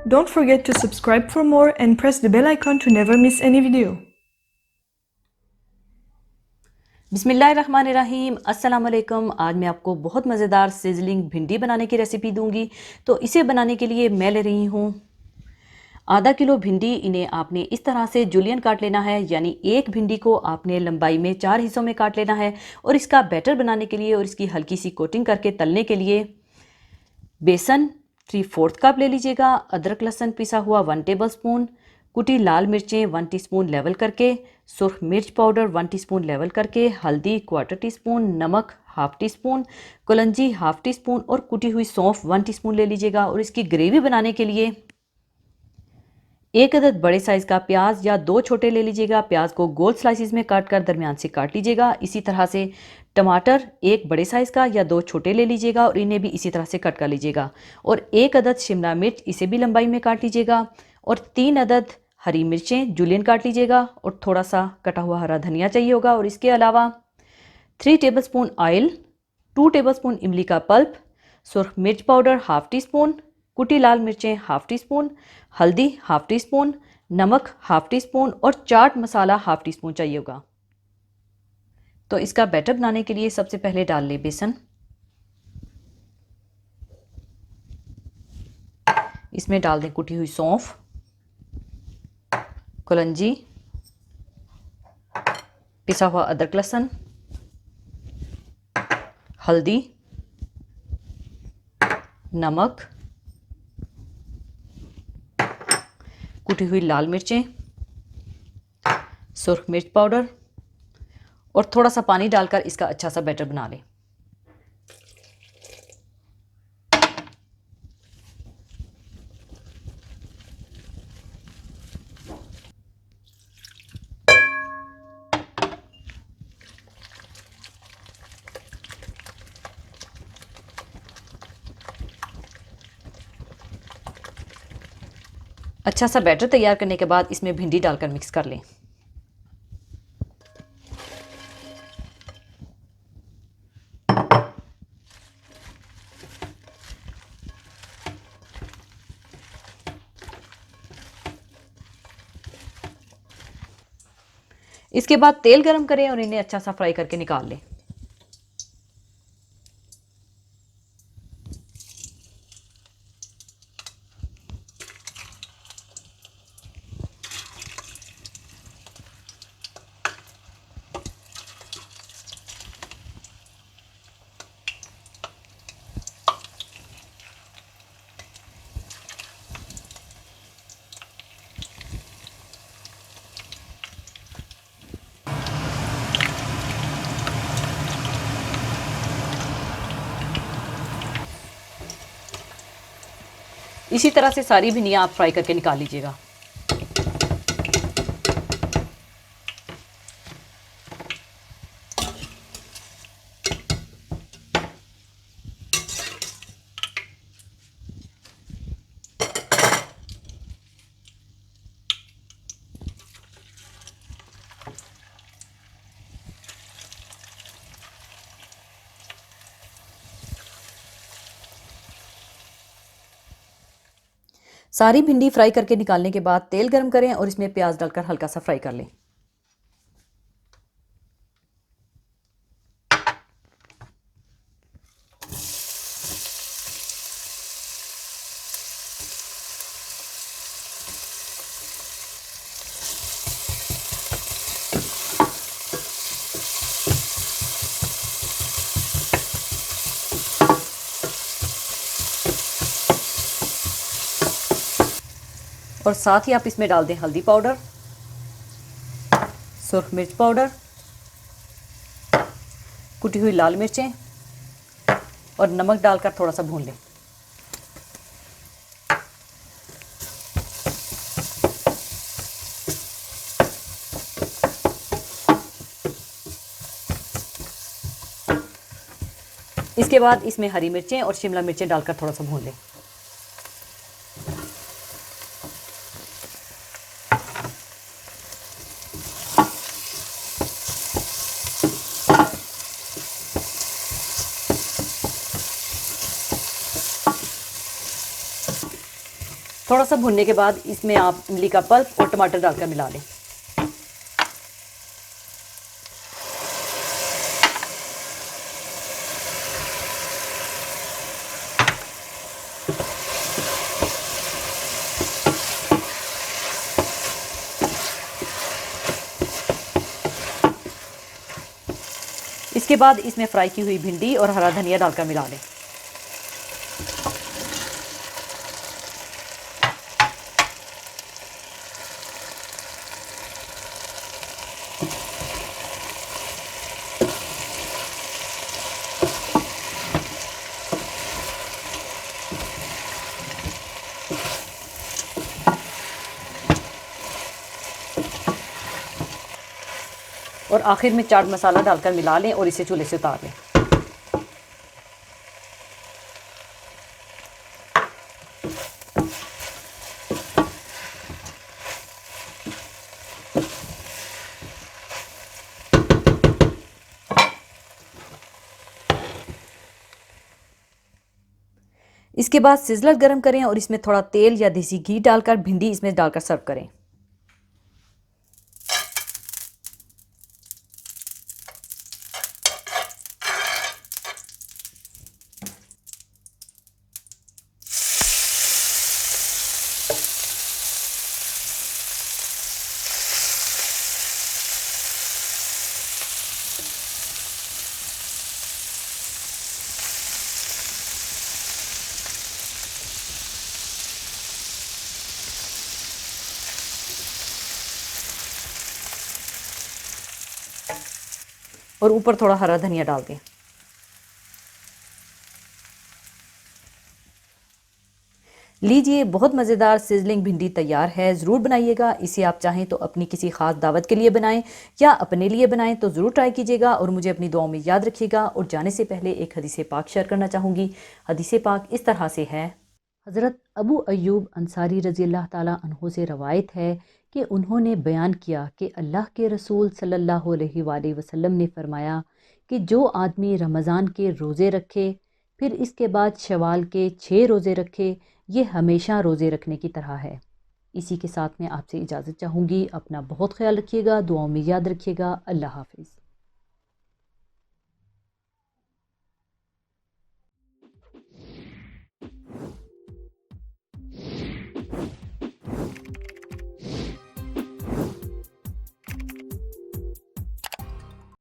Don't forget to subscribe for more and press the bell icon to never miss any video. बिस्मिल्लाहिर्रहमानिर्रहीम, अस्सलाम वालेकुम। आज मैं आपको बहुत मज़ेदार सिजलिंग भिंडी बनाने की रेसिपी दूंगी। तो इसे बनाने के लिए मैं ले रही हूँ आधा किलो भिंडी। इन्हें आपने इस तरह से जूलियन काट लेना है, यानी एक भिंडी को आपने लंबाई में 4 हिस्सों में काट लेना है। और इसका बैटर बनाने के लिए और इसकी हल्की सी कोटिंग करके तलने के लिए बेसन 3/4 कप ले लीजिएगा, अदरक लहसुन पिसा हुआ 1 टेबल स्पून, कुटी लाल मिर्चें 1 टीस्पून लेवल करके, सुर्ख मिर्च पाउडर 1 टीस्पून लेवल करके, हल्दी 1/4 टीस्पून, नमक 1/2 टीस्पून, कलौंजी 1/2 टीस्पून और कुटी हुई सौंफ 1 टीस्पून ले लीजिएगा। और इसकी ग्रेवी बनाने के लिए एक अदद बड़े साइज़ का प्याज या 2 छोटे ले लीजिएगा। प्याज को गोल स्लाइसिस में काट कर दरमियान से काट लीजिएगा। इसी तरह से टमाटर एक बड़े साइज़ का या 2 छोटे ले लीजिएगा और इन्हें भी इसी तरह से कट कर लीजिएगा। और एक अदद शिमला मिर्च, इसे भी लंबाई में काट लीजिएगा। और 3 अदद हरी मिर्चें जूलियन काट लीजिएगा। और थोड़ा सा कटा हुआ हरा धनिया चाहिए होगा। और इसके अलावा 3 टेबलस्पून ऑयल, 2 टेबलस्पून इमली का पल्प, सुर्ख मिर्च पाउडर 1/2 टीस्पून, कुटी लाल मिर्चें 1/2 टीस्पून, हल्दी 1/2 टीस्पून, नमक 1/2 टीस्पून और चाट मसाला 1/2 टीस्पून चाहिए होगा। तो इसका बैटर बनाने के लिए सबसे पहले डाल लें बेसन। इसमें डाल दें कुटी हुई सौंफ, कलौंजी, पिसा हुआ अदरक लहसुन, हल्दी, नमक, कुटी हुई लाल मिर्चें, सुर्ख मिर्च पाउडर और थोड़ा सा पानी डालकर इसका अच्छा सा बैटर बना लें। अच्छा सा बैटर तैयार करने के बाद इसमें भिंडी डालकर मिक्स कर लें। इसके बाद तेल गरम करें और इन्हें अच्छा सा फ्राई करके निकाल लें। इसी तरह से सारी भिंडियाँ आप फ्राई करके निकाल लीजिएगा। सारी भिंडी फ्राई करके निकालने के बाद तेल गरम करें और इसमें प्याज डालकर हल्का सा फ्राई कर लें। और साथ ही आप इसमें डाल दें हल्दी पाउडर, सुर्ख मिर्च पाउडर, कुटी हुई लाल मिर्चें और नमक डालकर थोड़ा सा भून लें। इसके बाद इसमें हरी मिर्चें और शिमला मिर्चें डालकर थोड़ा सा भून लें। थोड़ा सा भुनने के बाद इसमें आप इमली का पल्प और टमाटर डालकर मिला लें। इसके बाद इसमें फ्राई की हुई भिंडी और हरा धनिया डालकर मिला लें। और आखिर में चाट मसाला डालकर मिला लें और इसे चूल्हे से उतार लें। इसके बाद सिजलर गरम करें और इसमें थोड़ा तेल या देसी घी डालकर भिंडी इसमें डालकर सर्व करें। और ऊपर थोड़ा हरा धनिया डाल दें। लीजिए, बहुत मज़ेदार सिजलिंग भिंडी तैयार है। ज़रूर बनाइएगा। इसे आप चाहें तो अपनी किसी ख़ास दावत के लिए बनाएं या अपने लिए बनाएं तो ज़रूर ट्राई कीजिएगा और मुझे अपनी दुआओं में याद रखिएगा। और जाने से पहले एक हदीस पाक शेयर करना चाहूँगी। हदीस पाक इस तरह से है। हज़रत अबू अय्यूब अंसारी रज़ी अल्लाह ताला अन्हु से रवायत है कि उन्होंने बयान किया कि अल्लाह के रसूल सल्लल्लाहु अलैहि वसल्लम ने फरमाया कि जो आदमी रमज़ान के रोज़े रखे फिर इसके बाद शवाल के 6 रोज़े रखे, ये हमेशा रोज़े रखने की तरह है। इसी के साथ मैं आपसे इजाज़त चाहूँगी। अपना बहुत ख्याल रखिएगा, दुआओं में याद रखिएगा। अल्लाह हाफ़िज़।